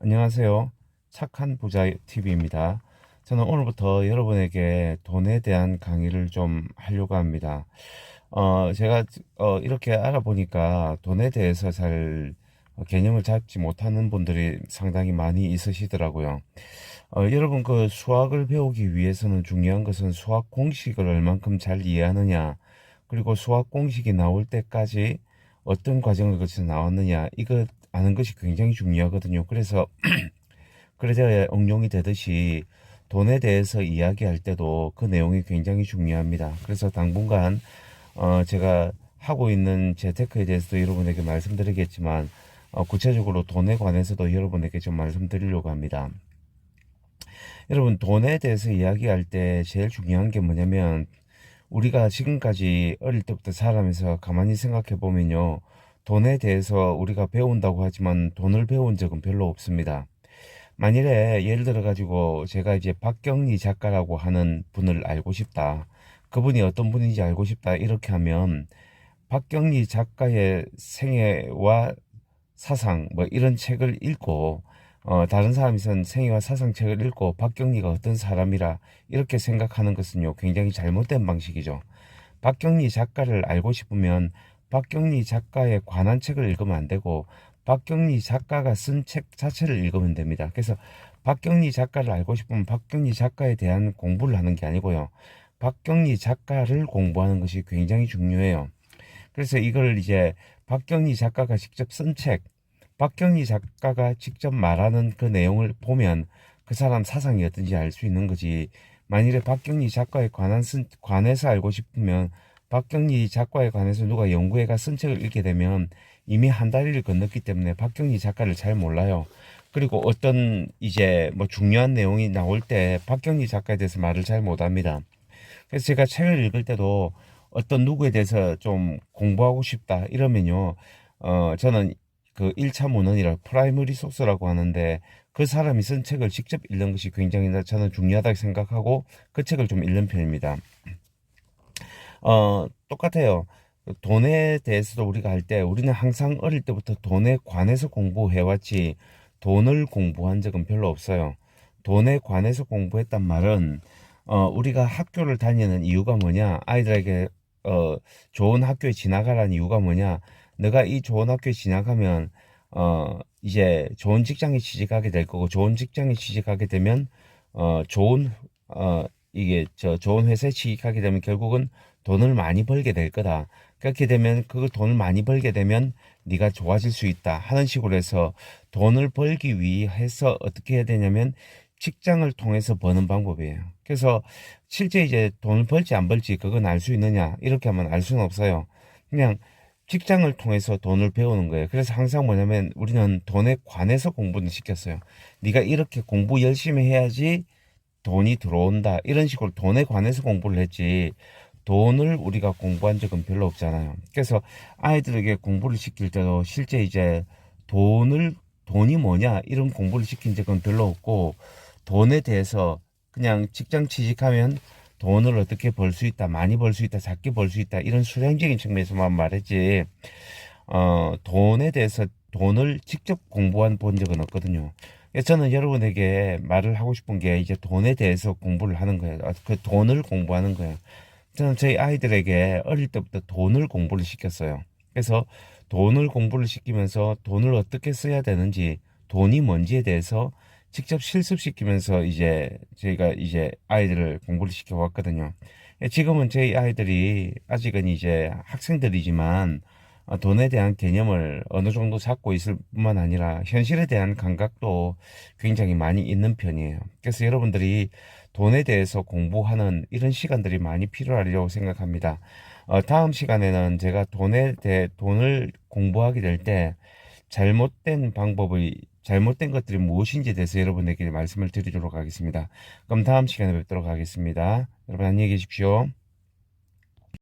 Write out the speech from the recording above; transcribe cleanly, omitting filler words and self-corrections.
안녕하세요. 착한 부자 TV입니다. 저는 오늘부터 여러분에게 돈에 대한 강의를 좀 하려고 합니다. 제가 이렇게 알아보니까 돈에 대해서 잘 개념을 잡지 못하는 분들이 상당히 많이 있으시더라고요. 여러분 그 수학을 배우기 위해서는 중요한 것은 수학 공식을 얼만큼 잘 이해하느냐, 그리고 수학 공식이 나올 때까지 어떤 과정을 거쳐서 나왔느냐, 이거 아는 것이 굉장히 중요하거든요. 그래서 응용이 되듯이 돈에 대해서 이야기할 때도 그 내용이 굉장히 중요합니다. 그래서 당분간 제가 하고 있는 재테크에 대해서도 여러분에게 말씀드리겠지만, 구체적으로 돈에 관해서도 여러분에게 좀 말씀드리려고 합니다. 여러분, 돈에 대해서 이야기할 때 제일 중요한 게 뭐냐면, 우리가 지금까지 어릴 때부터 살아가면서 가만히 생각해 보면요, 돈에 대해서 우리가 배운다고 하지만 돈을 배운 적은 별로 없습니다. 만일에 예를 들어 가지고 제가 이제 박경리 작가라고 하는 분을 알고 싶다, 그분이 어떤 분인지 알고 싶다, 이렇게 하면 박경리 작가의 생애와 사상 뭐 이런 책을 읽고, 다른 사람이 쓴 생애와 사상 책을 읽고 박경리가 어떤 사람이라 이렇게 생각하는 것은요, 굉장히 잘못된 방식이죠. 박경리 작가를 알고 싶으면 박경리 작가에 관한 책을 읽으면 안 되고, 박경리 작가가 쓴 책 자체를 읽으면 됩니다. 그래서 박경리 작가를 알고 싶으면 박경리 작가에 대한 공부를 하는 게 아니고요, 박경리 작가를 공부하는 것이 굉장히 중요해요. 그래서 이걸 이제 박경리 작가가 직접 쓴 책, 박경리 작가가 직접 말하는 그 내용을 보면 그 사람 사상이 어떤지 알 수 있는 거지. 만일에 박경리 작가에 관해서 알고 싶으면 박경리 작가에 관해서 누가 연구해가 쓴 책을 읽게 되면 이미 한 다리를 건넜기 때문에 박경리 작가를 잘 몰라요. 그리고 어떤 이제 뭐 중요한 내용이 나올 때 박경리 작가에 대해서 말을 잘 못합니다. 그래서 제가 책을 읽을 때도 어떤 누구에 대해서 좀 공부하고 싶다 이러면요, 저는 그 1차 문헌이라 프라이머리 소스라고 하는데, 그 사람이 쓴 책을 직접 읽는 것이 굉장히 저는 중요하다고 생각하고 그 책을 좀 읽는 편입니다. 똑같아요. 돈에 대해서도 우리가 할 때 우리는 항상 어릴 때부터 돈에 관해서 공부해왔지 돈을 공부한 적은 별로 없어요. 돈에 관해서 공부했단 말은, 우리가 학교를 다니는 이유가 뭐냐, 아이들에게 좋은 학교에 지나가라는 이유가 뭐냐, 너가 이 좋은 학교에 지나가면 이제 좋은 직장에 취직하게 될 거고, 좋은 직장에 취직하게 되면 좋은 이게 좋은 회사에 취직하게 되면 결국은 돈을 많이 벌게 될 거다. 그렇게 되면 그 돈을 많이 벌게 되면 네가 좋아질 수 있다 하는 식으로 해서, 돈을 벌기 위해서 어떻게 해야 되냐면 직장을 통해서 버는 방법이에요. 그래서 실제 이제 돈을 벌지 안 벌지 그건 알 수 있느냐, 이렇게 하면 알 수는 없어요. 그냥 직장을 통해서 돈을 배우는 거예요. 그래서 항상 뭐냐면 우리는 돈에 관해서 공부는 시켰어요. 네가 이렇게 공부 열심히 해야지 돈이 들어온다, 이런 식으로 돈에 관해서 공부를 했지 돈을 우리가 공부한 적은 별로 없잖아요. 그래서 아이들에게 공부를 시킬 때도 실제 이제 돈이 뭐냐 이런 공부를 시킨 적은 별로 없고, 돈에 대해서 그냥 직장 취직하면 돈을 어떻게 벌 수 있다, 많이 벌 수 있다, 작게 벌 수 있다, 이런 수량적인 측면에서만 말했지, 돈에 대해서 돈을 직접 공부한 본 적은 없거든요. 그래서 저는 여러분에게 말을 하고 싶은 게 이제 돈에 대해서 공부를 하는 거예요. 그 돈을 공부하는 거예요. 저는 저희 아이들에게 어릴 때부터 돈을 공부를 시켰어요. 그래서 돈을 공부를 시키면서 돈을 어떻게 써야 되는지, 돈이 뭔지에 대해서 직접 실습시키면서 이제 저희가 이제 아이들을 공부를 시켜왔거든요. 지금은 저희 아이들이 아직은 이제 학생들이지만 돈에 대한 개념을 어느 정도 잡고 있을 뿐만 아니라 현실에 대한 감각도 굉장히 많이 있는 편이에요. 그래서 여러분들이 돈에 대해서 공부하는 이런 시간들이 많이 필요하리라고 생각합니다. 다음 시간에는 제가 돈을 공부하게 될 때 잘못된 것들이 무엇인지에 대해서 여러분에게 말씀을 드리도록 하겠습니다. 그럼 다음 시간에 뵙도록 하겠습니다. 여러분 안녕히 계십시오.